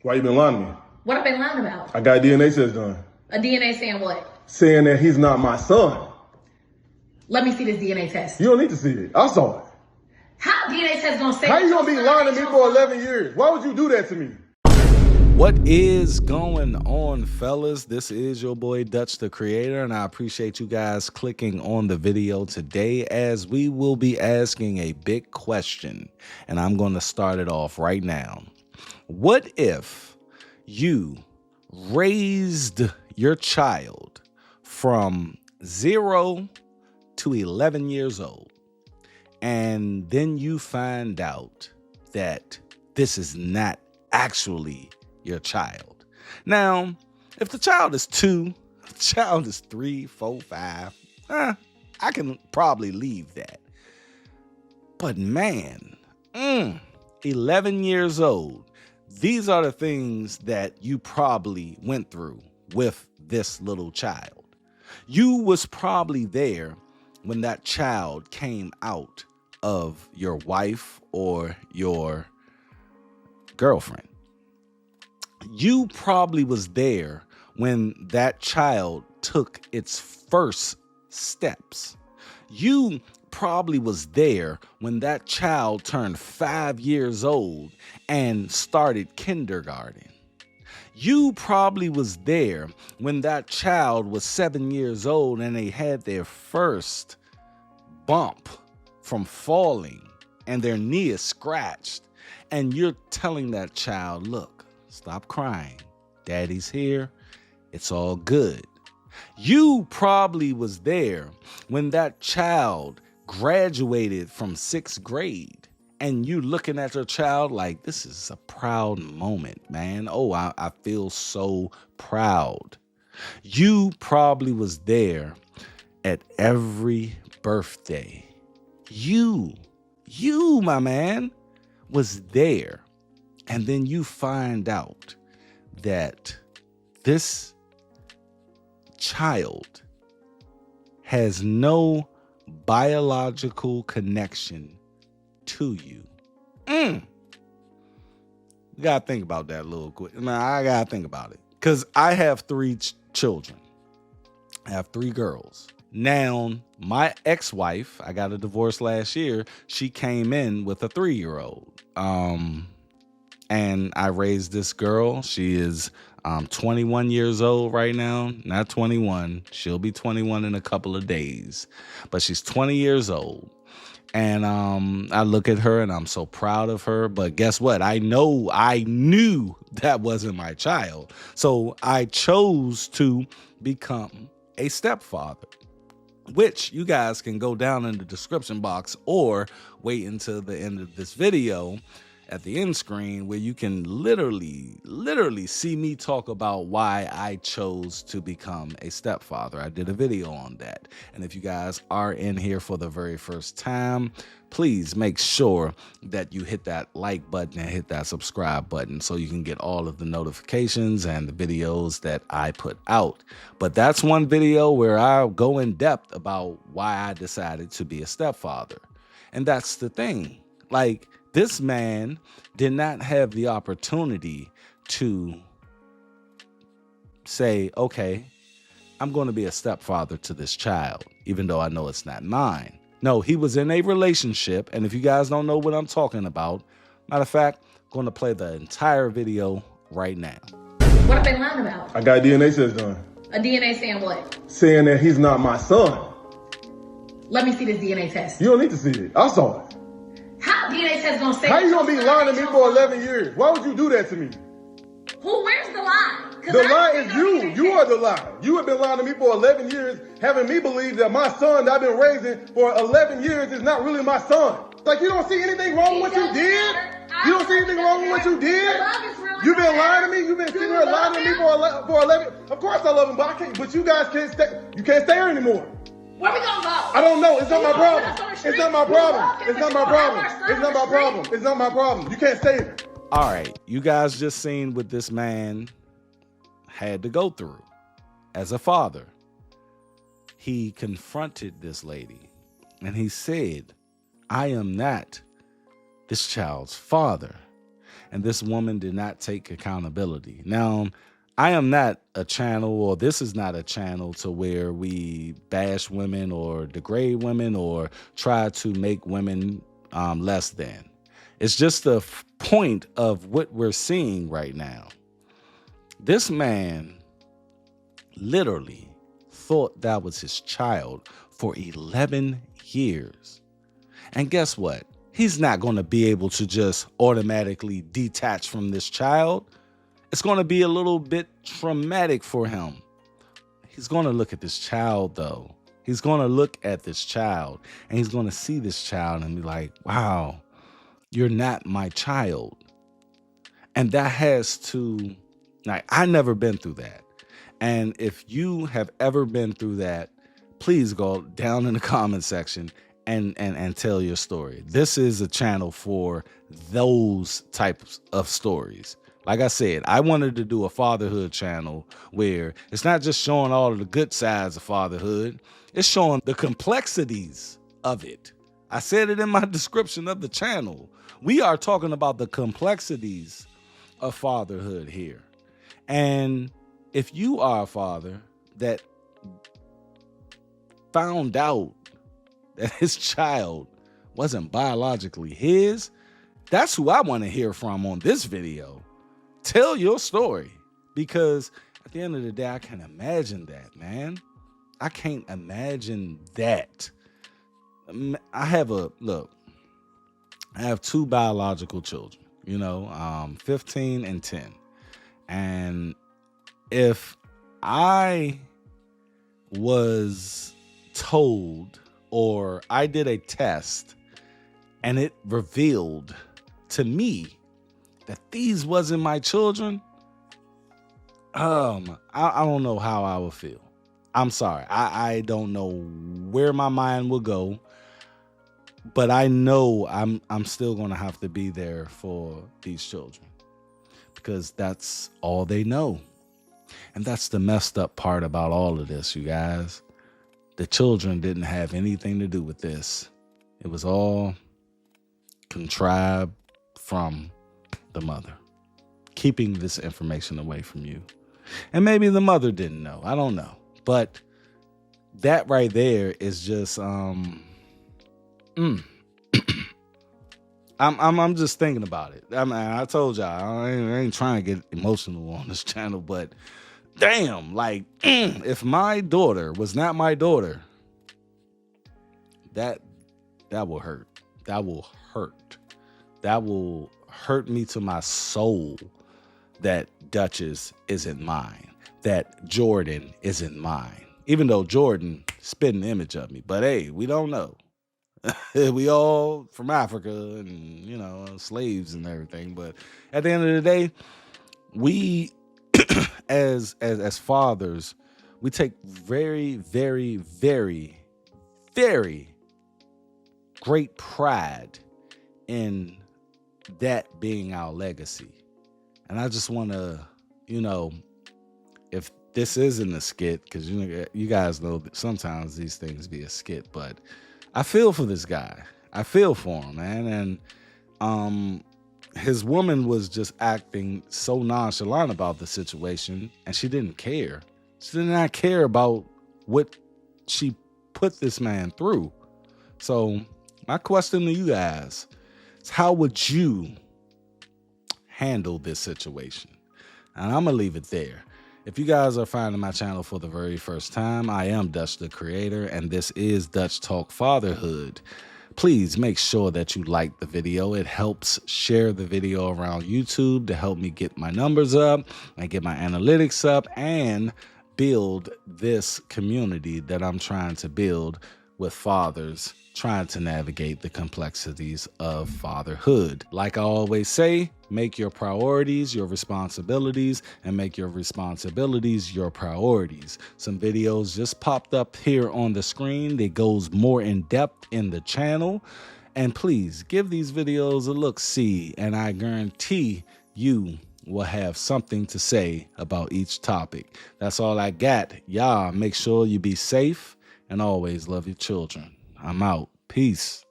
Why you been lying to me? What have I been lying about? I got a DNA test done. A DNA saying what? Saying that he's not my son. Let me see this DNA test. You don't need to see it. I saw it. How DNA test gonna say? How you gonna be lying to me for 11 years? Why would you do that to me? What is going on, fellas? This is your boy Dutch the Creator, and I appreciate you guys clicking on the video today as we will be asking a big question, and I'm going to start it off right now. What if you raised your child from 0 to 11 years old, and then you find out that this is not actually your child? Now, if the child is 2, if the child is 3, 4, 5, I can probably leave that. But man, 11 years old, these are the things that you probably went through with this little child. You was probably there when that child came out of your wife or your girlfriend. You probably was there when that child took its first steps. You probably was there when that child turned 5 years old and started kindergarten. You probably was there when that child was 7 years old and they had their first bump from falling and their knee is scratched. And you're telling that child, look, stop crying. Daddy's here. It's all good. You probably was there when that child graduated from 6th grade and you looking at your child like, this is a proud moment, man. Oh, I feel so proud. You probably was there at every birthday. You, my man, was there. And then you find out that this child has no biological connection to you. You gotta think about that a little quick. I gotta think about it. Because I have 3 children. I have 3 girls. Now, my ex-wife, I got a divorce last year. She came in with a 3-year-old. And I raised this girl. She is 21 years old right now. Not 21. She'll be 21 in a couple of days. But she's 20 years old. And I look at her and I'm so proud of her. But guess what? I knew that wasn't my child. So I chose to become a stepfather, which you guys can go down in the description box or wait until the end of this video at the end screen where you can literally see me talk about why I chose to become a stepfather. I did a video on that. And if you guys are in here for the very first time, please make sure that you hit that like button and hit that subscribe button so you can get all of the notifications and the videos that I put out. But that's one video where I go in depth about why I decided to be a stepfather. And that's the thing. Like, this man did not have the opportunity to say, okay, I'm going to be a stepfather to this child, even though I know it's not mine. No, he was in a relationship. And if you guys don't know what I'm talking about, matter of fact, I'm going to play the entire video right now. What have I been lying about? I got a DNA test done. A DNA saying what? Saying that he's not my son. Let me see this DNA test. You don't need to see it. I saw it. How DNA test gonna say? How you gonna be lying to me for 11 years? Why would you do that to me? Where's the lie? The lie is you. You are the lie. You have been lying to me for 11 years, having me believe that my son that I've been raising for 11 years is not really my son. Like, you don't see anything wrong with what you did? You don't see anything wrong with what you did? You've been lying to me? You've been sitting here lying to me for 11? Of course I love him, but I can't. But you guys can't stay. You can't stay here anymore. Where we gonna go? I don't know. It's not my problem. It's not my problem. It's not my problem. It's not my problem. It's not my problem. You can't stay here. All right. You guys just seen what this man had to go through as a father. He confronted this lady and he said, I am not this child's father. and this woman did not take accountability. Now, I am not a channel, or this is not a channel to where we bash women or degrade women or try to make women less than. It's just the point of what we're seeing right now. This man literally thought that was his child for 11 years. And guess what? He's not going to be able to just automatically detach from this child. It's going to be a little bit traumatic for him. He's going to look at this child, though. He's going to look at this child, and he's going to see this child and be like, wow, you're not my child. And that has to, like, I've never been through that. And if you have ever been through that, please go down in the comment section and tell your story. This is a channel for those types of stories. Like I said, I wanted to do a fatherhood channel where it's not just showing all of the good sides of fatherhood, it's showing the complexities of it. I said it in my description of the channel. We are talking about the complexities of fatherhood here. And if you are a father that found out that his child wasn't biologically his, that's who I want to hear from on this video. Tell your story, because at the end of the day, I can't imagine that, man. I can't imagine that. I have two biological children, 15 and 10. And if I was told, or I did a test and it revealed to me that these wasn't my children, I don't know how I would feel. I'm sorry. I don't know where my mind will go, but I know I'm still going to have to be there for these children, because that's all they know. And that's the messed up part about all of this, you guys. The children didn't have anything to do with this. It was all contrived from the mother, keeping this information away from you. And maybe the mother didn't know. I don't know. But that right there is just I'm just thinking about it. I mean, I told y'all I ain't trying to get emotional on this channel, but damn, like, if my daughter was not my daughter, that will hurt. That will hurt. That will hurt me to my soul, that Duchess isn't mine, that Jordan isn't mine. Even though Jordan spit an image of me, but hey, we don't know. We all from Africa and, slaves and everything. But at the end of the day, we as fathers, we take very, very, very, very great pride in that being our legacy. And I just want to, if this isn't a skit, because you guys know that sometimes these things be a skit, but I feel for this guy. I feel for him, man. And his woman was just acting so nonchalant about the situation, and she didn't care. She did not care about what she put this man through. So my question to you guys is, how would you handle this situation? And I'm going to leave it there. If you guys are finding my channel for the very first time, I am Dutch the Creator, and this is Dutch Talk Fatherhood. Please make sure that you like the video. It helps share the video around YouTube to help me get my numbers up and get my analytics up and build this community that I'm trying to build with fathers trying to navigate the complexities of fatherhood. Like I always say, make your priorities your responsibilities, and make your responsibilities your priorities. Some videos just popped up here on the screen that goes more in depth in the channel. And please give these videos a look-see, and I guarantee you will have something to say about each topic. That's all I got. Y'all make sure you be safe and always love your children. I'm out. Peace.